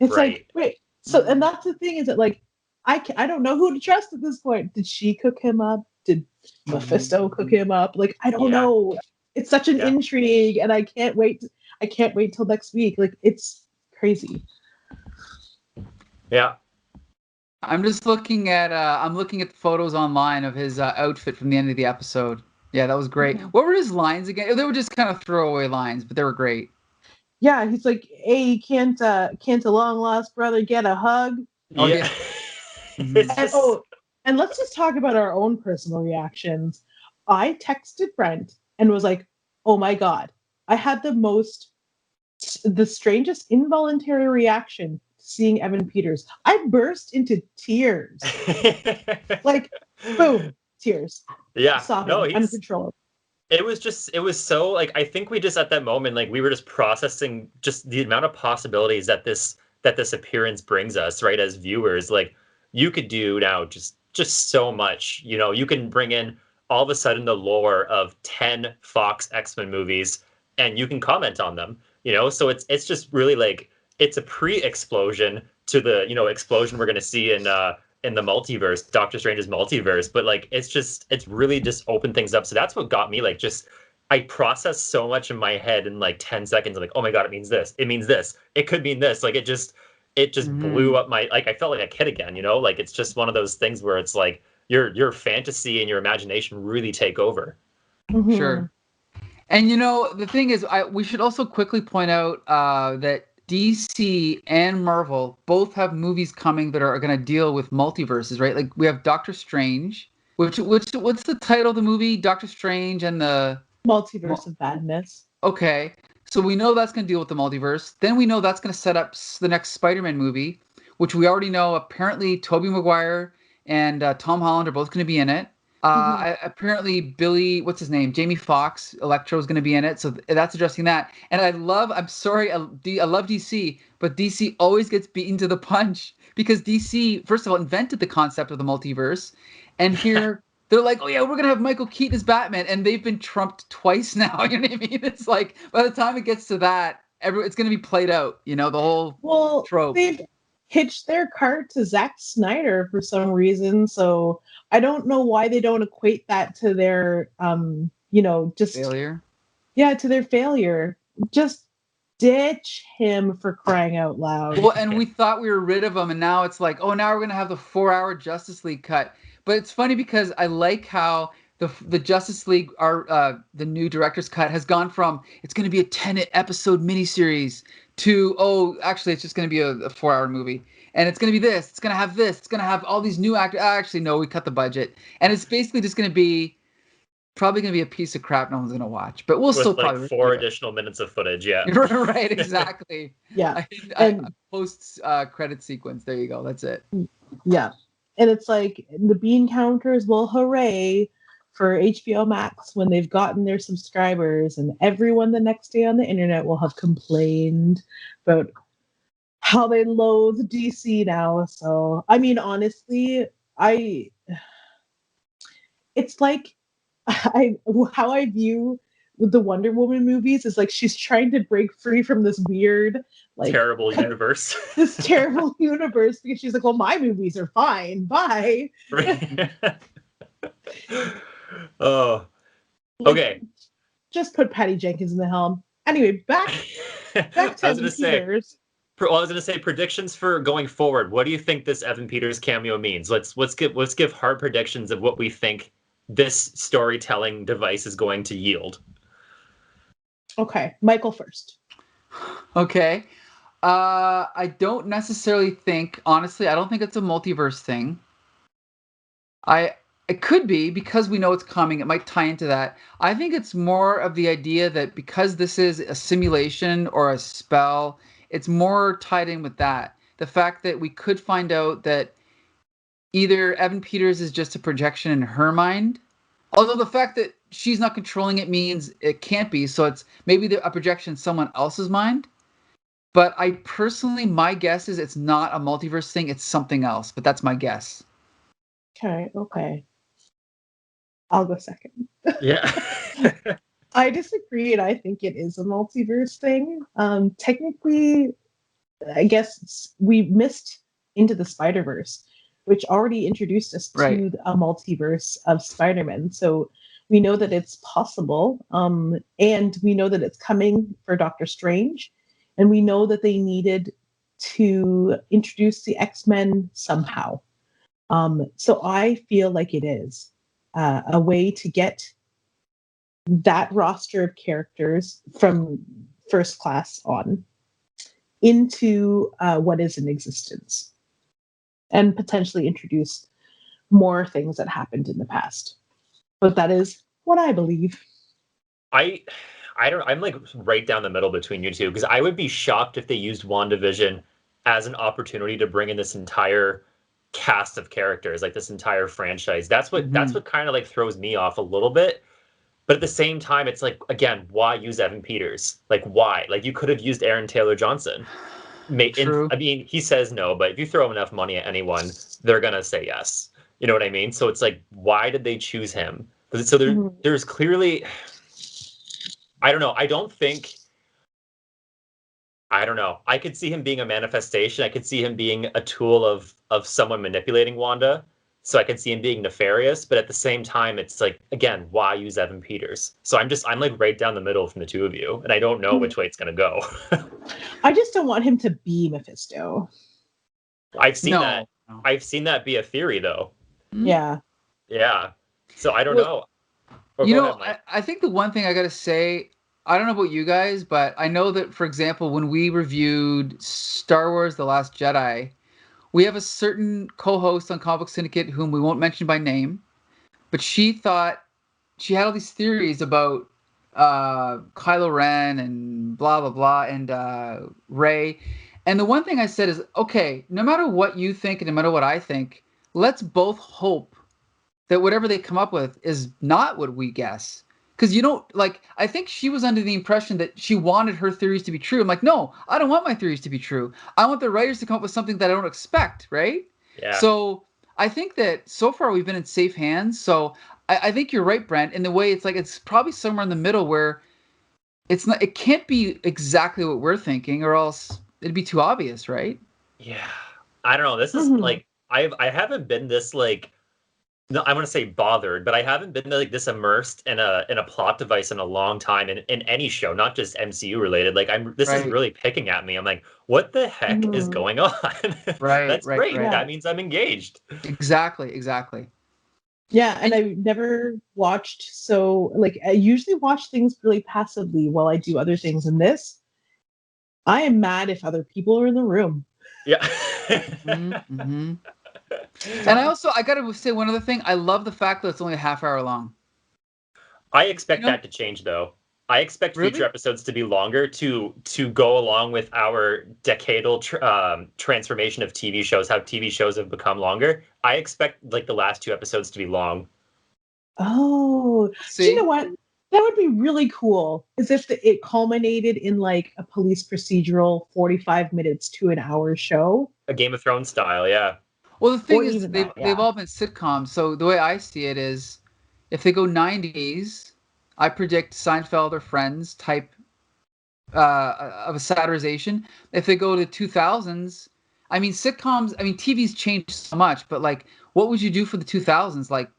It's like, wait. So, and that's the thing is that, like, I don't know who to trust at this point. Did she cook him up? Did Mephisto cook him up? Like, I don't know. It's such an intrigue, and I can't wait. I can't wait till next week. Like, it's crazy. Yeah. I'm just looking at the photos online of his outfit from the end of the episode. Yeah, that was great. Mhm. What were his lines again? They were just kind of throwaway lines, but they were great. Yeah, he's like, "Hey, can't a long lost brother get a hug?" Oh Yeah. yeah. It's And just and let's just talk about our own personal reactions. I texted Brent and was like, "Oh my god!" I had the strangest involuntary reaction to seeing Evan Peters. I burst into tears, like, boom, tears, yeah. No, sobbing, he's uncontrollable. it was so like I think we just at that moment like we were just processing just the amount of possibilities that this appearance brings us, right, as viewers. Like you could do now just so much. You know, you can bring in all of a sudden the lore of 10 Fox X-Men movies and you can comment on them, you know? So it's just really like it's a pre-explosion to the, you know, explosion we're going to see in the multiverse, Doctor Strange's multiverse. But like it's really just opened things up. So that's what got me like just I processed so much in my head in like 10 seconds. I'm like, oh my god, it means this. It means this. It could mean this. Like it just blew up my like I felt like a kid again, you know? Like it's just one of those things where it's like your fantasy and your imagination really take over. Mhm. Sure. And you know, the thing is, we should also quickly point out that DC and Marvel both have movies coming that are going to deal with multiverses, right? Like we have Doctor Strange, which what's the title of the movie? Doctor Strange and the Multiverse of Madness. Okay, so we know that's going to deal with the multiverse. Then we know that's going to set up the next Spider-Man movie, which we already know. Apparently, Tobey Maguire and Tom Holland are both going to be in it. Mhm. Apparently, Billy, what's his name? Jamie Foxx, Electro is going to be in it. So that's addressing that. And I'm sorry, I love DC, but DC always gets beaten to the punch because DC, first of all, invented the concept of the multiverse. And here they're like, oh yeah, we're gonna have Michael Keaton as Batman, and they've been trumped twice now. You know what I mean? It's like by the time it gets to that, it's gonna be played out. You know, the whole Well, trope. they've hitched their cart to Zack Snyder for some reason, so I don't know why they don't equate that to their just Failure. yeah, to their failure. Just ditch him, for crying out loud. Well, and we thought we were rid of him, and now it's like, oh, now we're gonna have the 4-hour Justice League cut. But it's funny because I like how the Justice League, the new director's cut, has gone from it's gonna be a 10 episode miniseries to actually it's just gonna be a 4-hour movie, and it's gonna be this, it's gonna have this, it's gonna have all these new actors. Actually, no, we cut the budget, and it's basically just gonna be probably gonna be a piece of crap no one's gonna watch, but we'll still With like probably 4 review it. additional minutes of footage, yeah. Right, exactly. Yeah, I and post credit sequence. There you go. That's it. yeah, and it's like the bean counters will hooray for HBO Max when they've gotten their subscribers, and everyone the next day on the internet will have complained about how they loathe DC now. So, I mean, honestly, I it's like I how I view the Wonder Woman movies is like she's trying to break free from this weird, like Terrible universe. this terrible universe because she's like, well, my movies are fine. Bye. Right. Oh, Like, okay. just put Patty Jenkins in the helm. Anyway, back I to was Evan gonna say, Peters. well, I was gonna say predictions for going forward. What do you think this Evan Peters cameo means? Let's give hard predictions of what we think this storytelling device is going to yield. Okay, Michael first. Okay. I don't necessarily think, honestly, I don't think it's a multiverse thing. It could be because we know it's coming. It might tie into that. I think it's more of the idea that because this is a simulation or a spell, it's more tied in with that. The fact that we could find out that either Evan Peters is just a projection in her mind, although the fact that she's not controlling it means it can't be. So it's maybe a projection in someone else's mind. But I personally, my guess is it's not a multiverse thing. It's something else. But that's my guess. Okay. I'll go second. Yeah. I disagree, and I think it is a multiverse thing. Technically, I guess we missed Into the Spider-Verse, which already introduced us Right. to a multiverse of Spider-Man. So we know that it's possible, and we know that it's coming for Doctor Strange, and we know that they needed to introduce the X-Men somehow. So I feel like it is a way to get that roster of characters from First Class on into what is in existence and potentially introduce more things that happened in the past. But that is what I believe. I don't. I'm like right down the middle between you two because I would be shocked if they used WandaVision as an opportunity to bring in this entire cast of characters, like this entire franchise. That's what kind of like throws me off a little bit. But at the same time, it's like, again, why use Evan Peters? Like, why? Like, you could have used Aaron Taylor Johnson. True. I mean, he says no, but if you throw enough money at anyone, they're gonna say yes. You know what I mean? So it's like, why did they choose him? So there's clearly, I don't know. I don't know. I could see him being a manifestation. I could see him being a tool of someone manipulating Wanda. So I could see him being nefarious, but at the same time, it's like, again, why use Evan Peters? So I'm like right down the middle from the two of you, and I don't know which way it's gonna go. I just don't want him to be Mephisto. I've seen that. I've seen that be a theory, though. Yeah. Yeah. So I don't know. I think the one thing I gotta say, I don't know about you guys, but I know that, for example, when we reviewed Star Wars: The Last Jedi, we have a certain co-host on Comic Book Syndicate whom we won't mention by name, but she thought she had all these theories about Kylo Ren and blah blah blah and Rey. And the one thing I said is, okay, no matter what you think and no matter what I think, let's both hope that whatever they come up with is not what we guess. Because I think she was under the impression that she wanted her theories to be true. I'm like, no, I don't want my theories to be true. I want the writers to come up with something that I don't expect, right? Yeah. So I think that so far we've been in safe hands. So I think you're right, Brent, in the way it's like it's probably somewhere in the middle where it can't be exactly what we're thinking, or else it'd be too obvious, right? Yeah. I don't know. This is like I haven't been this like. No, I want to say bothered, but I haven't been like this immersed in a plot device in a long time in any show, not just MCU related. Like this is really picking at me. I'm like, what the heck is going on? That's great. Right. That means I'm engaged. Exactly. Yeah, and I've never watched, so like I usually watch things really passively while I do other things. In this, I am mad if other people are in the room. Yeah. And I gotta say one other thing. I love the fact that it's only a half hour long. I expect that to change, though. I expect future episodes to be longer to go along with our decadal transformation of TV shows, how TV shows have become longer. I expect like the last 2 episodes to be long. Oh, do you know what? That would be really cool. As if it culminated in like a police procedural 45 minutes to an hour show. A Game of Thrones style, yeah. Well, the thing is, they've all been sitcoms. So the way I see it is, if they go 90s, I predict Seinfeld or Friends type of a satirization. If they go to 2000s, I mean, sitcoms, I mean, TV's changed so much, but like, what would you do for the 2000s? Like,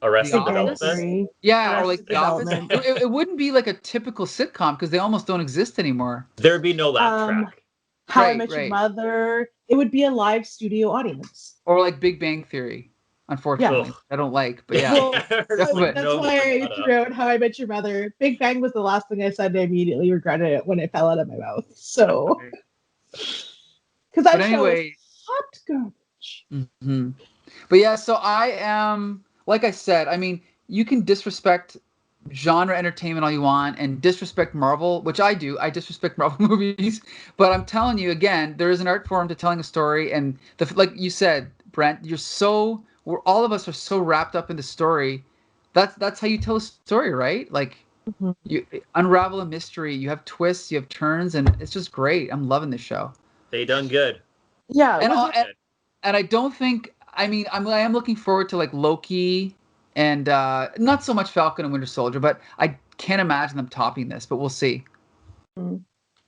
Arrested Development? Yeah, or like The Office. It wouldn't be like a typical sitcom because they almost don't exist anymore. There'd be no laugh track. How I Met Your Mother. It would be a live studio audience. Or like Big Bang Theory, unfortunately. I don't like, but yeah. Well, that's why I threw out How I Met Your Mother. Big Bang was the last thing I said, and I immediately regretted it when it fell out of my mouth. So, because I anyway, hot garbage. Mm-hmm. But yeah, so I am, like I said, I mean, you can disrespect genre entertainment all you want and disrespect Marvel, which I do. I disrespect Marvel movies, but I'm telling you again, there is an art form to telling a story, and like you said, Brent, all of us are so wrapped up in the story. That's how you tell a story, right? Like you unravel a mystery, you have twists, you have turns, and it's just great. I'm loving this show. They done good. Yeah, and I don't think. I mean, I am looking forward to like Loki. And not so much Falcon and Winter Soldier, but I can't imagine them topping this, but we'll see.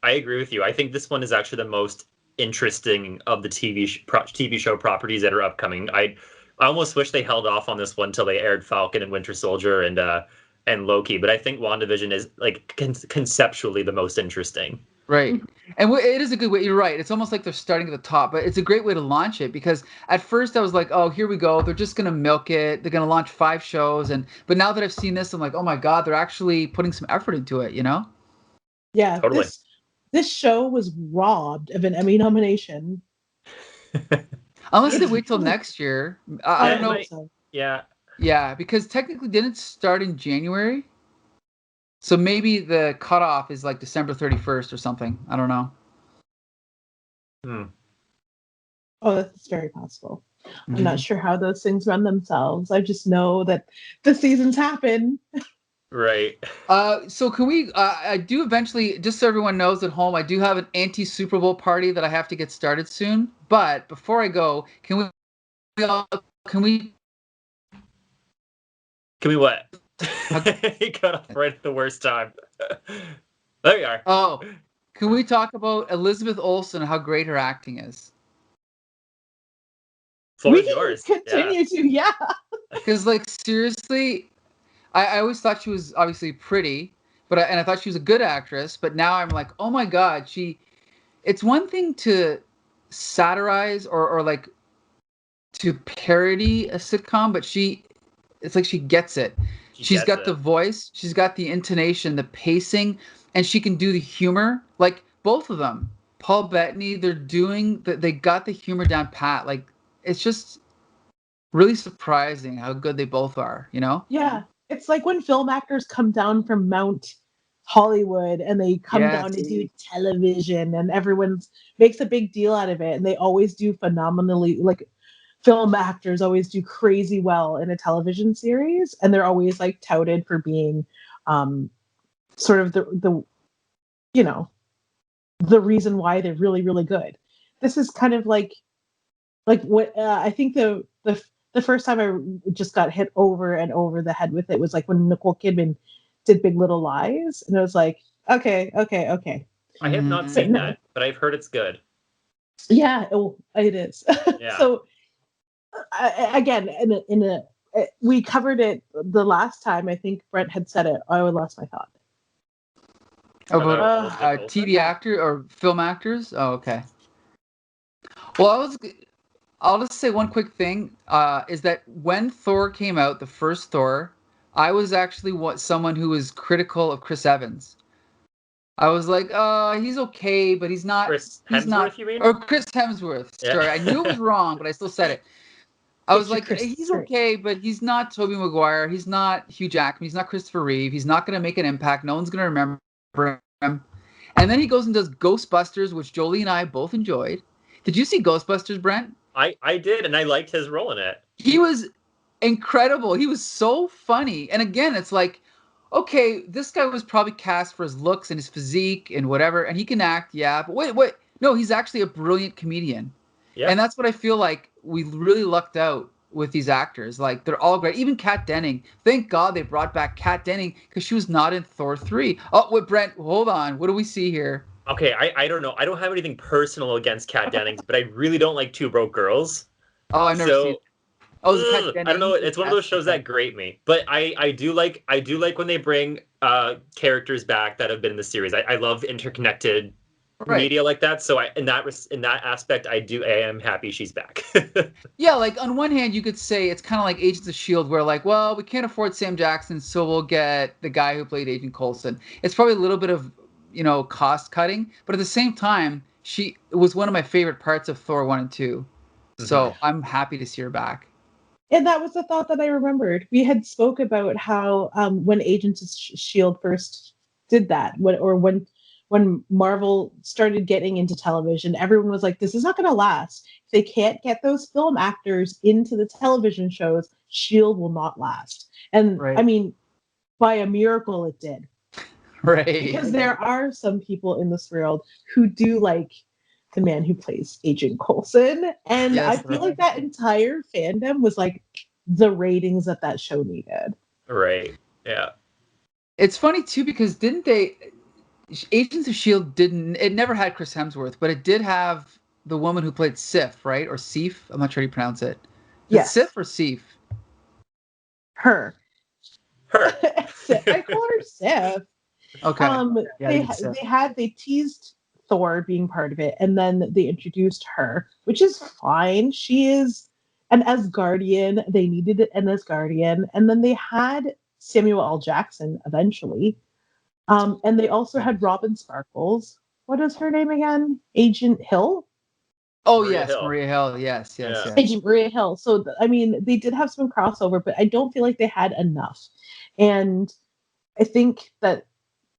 I agree with you. I think this one is actually the most interesting of the TV show properties that are upcoming. I almost wish they held off on this one till they aired Falcon and Winter Soldier and Loki, but I think WandaVision is like conceptually the most interesting. Right. And it is a good way. You're right. It's almost like they're starting at the top, but it's a great way to launch it because at first I was like, oh, here we go. They're just going to milk it. They're going to launch 5 shows. But now that I've seen this, I'm like, oh my God, they're actually putting some effort into it, you know? Yeah, Totally. this show was robbed of an Emmy nomination. Unless they wait till next year. I don't know. So. Yeah. Yeah, because technically didn't it start in January? So maybe the cutoff is like December 31st or something. I don't know. Oh, that's very possible. Mm-hmm. I'm not sure how those things run themselves. I just know that the seasons happen. Right. So can we? I do eventually. Just so everyone knows at home, I do have an anti-Super Bowl party that I have to get started soon. But before I go, can we what? He cut off right at the worst time. There you are. Oh, can we talk about Elizabeth Olsen and how great her acting is? Floor is yours. Continue to, yeah. Because like seriously, I always thought she was obviously pretty, but I thought she was a good actress. But now I'm like, oh my God, it's one thing to satirize or like to parody a sitcom, but it's like she gets it. She's got the voice, she's got the intonation, the pacing, and she can do the humor. Like both of them, Paul Bettany, they got the humor down pat. Like it's just really surprising how good they both are, you know? Yeah. It's like when film actors come down from Mount Hollywood and they come down to do television and everyone makes a big deal out of it and they always do phenomenally, like film actors always do crazy well in a television series and they're always like touted for being sort of the you know the reason why they're really really good. This is kind of like what I think the first time I just got hit over and over the head with it was like when Nicole Kidman did Big Little Lies, and it was like, okay. I have not seen that, but I've heard it's good. Yeah, it is. Yeah. So again, we covered it the last time. I think Brent had said it. I lost my thought. About TV actor or film actors? Oh, okay. Well, I'll just say one quick thing. Is that when Thor came out, the first Thor, I was actually someone who was critical of Chris Evans. I was like, he's okay, but he's not. He's not. You mean? Or Chris Hemsworth. Yeah. Sorry, I knew it was wrong, but I still said it. I was like, he's okay, but he's not Tobey Maguire. He's not Hugh Jackman. He's not Christopher Reeve. He's not going to make an impact. No one's going to remember him. And then he goes and does Ghostbusters, which Jolie and I both enjoyed. Did you see Ghostbusters, Brent? I did, and I liked his role in it. He was incredible. He was so funny. And again, it's like, okay, this guy was probably cast for his looks and his physique and whatever, and he can act, yeah. But wait. No, he's actually a brilliant comedian. Yeah. And that's what I feel like we really lucked out with these actors. Like, they're all great. Even Kat Denning. Thank God they brought back Kat Denning because she was not in Thor 3. Oh, wait, Brent, hold on. What do we see here? Okay, I don't know. I don't have anything personal against Kat Denning, but I really don't like Two Broke Girls. Oh, I've never seen it. Oh, I don't know. It's one of those shows that grate me. But I do like when they bring characters back that have been in the series. I love interconnected media like that. So in that aspect, I am happy she's back. Yeah, like on one hand, you could say it's kind of like Agents of S.H.I.E.L.D., where like, well, we can't afford Sam Jackson, so we'll get the guy who played Agent Coulson. It's probably a little bit of cost cutting, but at the same time, it was one of my favorite parts of Thor 1 and 2. So I'm happy to see her back. And that was the thought that I remembered. We had spoke about how when Agents of S.H.I.E.L.D. first did that, when Marvel started getting into television, everyone was like, this is not going to last. If they can't get those film actors into the television shows, S.H.I.E.L.D. will not last. And I mean, by a miracle, it did. Right. Because there are some people in this world who do like the man who plays Agent Coulson. And I feel like that entire fandom was like the ratings that show needed. Right. Yeah. It's funny too, because didn't they, Agents of S.H.I.E.L.D. it never had Chris Hemsworth, but it did have the woman who played Sif, right? Or Sif? I'm not sure how you pronounce it. Yes. Sif or Sif? Her. I call her Sif. Okay. Yeah, they teased Thor being part of it, and then they introduced her, which is fine. She is an Asgardian. They needed an Asgardian, and then they had Samuel L. Jackson eventually, and they also had Robin Sparkles. What is her name again? Agent Hill. Oh Maria yes, Hill. Maria Hill. Yes, yes, Yeah. yes. Agent Maria Hill. So I mean, they did have some crossover, but I don't feel like they had enough. And I think that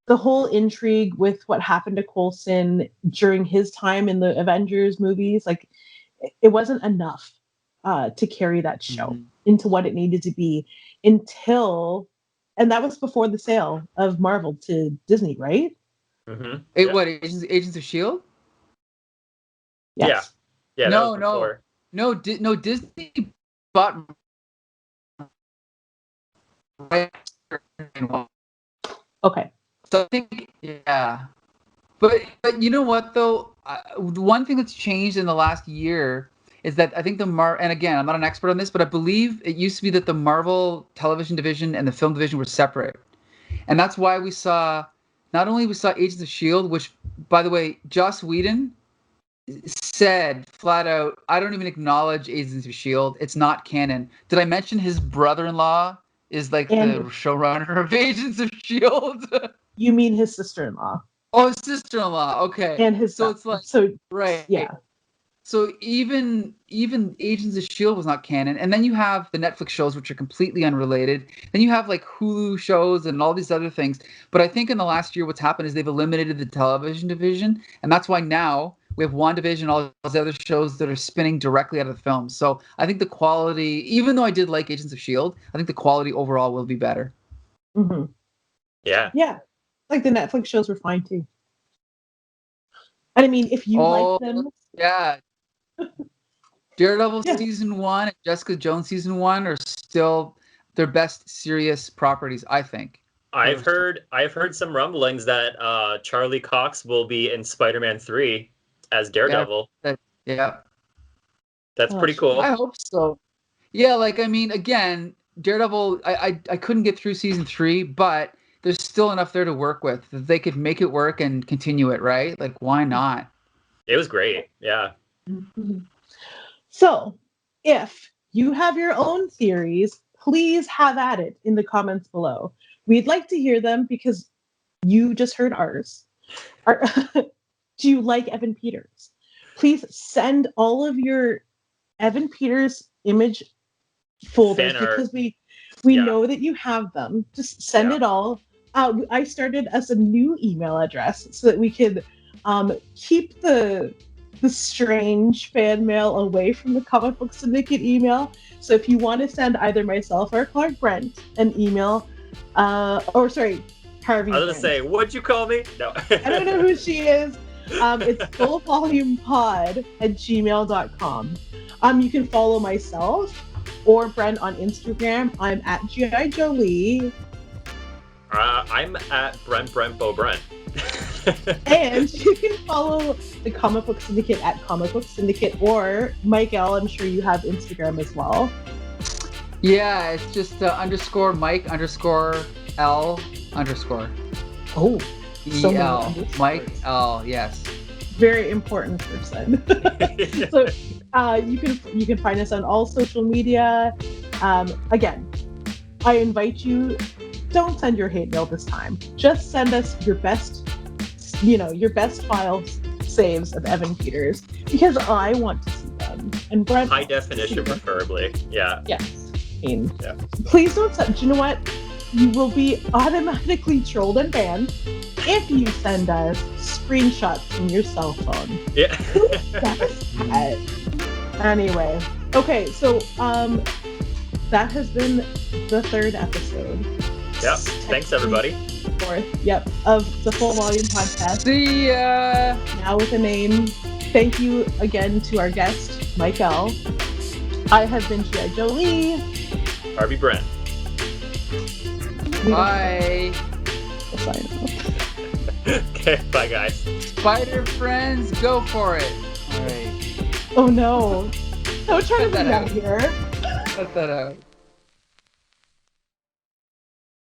the whole intrigue with what happened to Coulson during his time in the Avengers movies, like it wasn't enough to carry that show into what it needed to be until, and that was before the sale of Marvel to Disney, right? Mm-hmm. What Agents of Shield? Yes. Yeah. No. Disney bought. Okay. So I think, yeah, but you know what though, the one thing that's changed in the last year is that I think and again, I'm not an expert on this, but I believe it used to be that the Marvel television division and the film division were separate, and that's why we saw Agents of Shield, which, by the way, Joss Whedon said flat out, I don't even acknowledge Agents of Shield. It's not canon. Did I mention his brother-in-law is like the showrunner of Agents of Shield? You mean his sister-in-law? Oh, his sister-in-law. Okay. And his so son. It's like, so right. Yeah. So even Agents of Shield was not canon, and then you have the Netflix shows, which are completely unrelated. Then you have like Hulu shows and all these other things. But I think in the last year, what's happened is they've eliminated the television division, and that's why now we have Wandavision, all those other shows that are spinning directly out of the film. So I think the quality, even though I did like Agents of Shield, I think the quality overall will be better. Mm-hmm. Yeah. Yeah. Like the Netflix shows were fine too. And I mean, if you like them. Yeah. Daredevil season 1 and Jessica Jones season 1 are still their best serious properties, I think. I've heard some rumblings that Charlie Cox will be in Spider-Man 3 as Daredevil. Yeah. That's pretty cool. I hope so. Yeah, like, I mean, again, Daredevil, I couldn't get through season 3, but there's still enough there to work with that they could make it work and continue it, right? Like, why not? It was great. Yeah. Mm-hmm. So, if you have your own theories, please have at it in the comments below. We'd like to hear them because you just heard ours. Do you like Evan Peters? Please send all of your Evan Peters image folders because we know that you have them. Just send it all. I started as a new email address so that we could keep the strange fan mail away from the Comic Book Syndicate email. So if you want to send either myself or Clark Brent an email, Harvey. I was going to say, what'd you call me? No. I don't know who she is. It's fullvolumepod@gmail.com. You can follow myself or Brent on Instagram. I'm at G.I. Jolie. I'm at Brent Brent. And you can follow the Comic Book Syndicate at Comic Book Syndicate, or Michael, I'm sure you have Instagram as well. Yeah, it's just _Mike _L _. Oh, E-L. Mike L, yes. Very important person. So you can find us on all social media. Again, I invite you, don't send your hate mail this time. Just send us your best file saves of Evan Peters, because I want to see them. And Brent, high definition preferably. Yeah. Yes. I mean, please don't send. Do you know what? You will be automatically trolled and banned if you send us screenshots from your cell phone. Yeah. Who does that? Anyway, okay, so that has been the 3rd episode. Yep. Thanks, everybody. 4th, of the Full Volume Podcast. See ya! Now with a name. Thank you again to our guest, Michael. I have been G.I. Jolie. Harvey Brent. Bye. We'll sign off. Okay, bye guys. Spider friends, go for it. All right. Oh no. Don't try to be out here. Cut that out.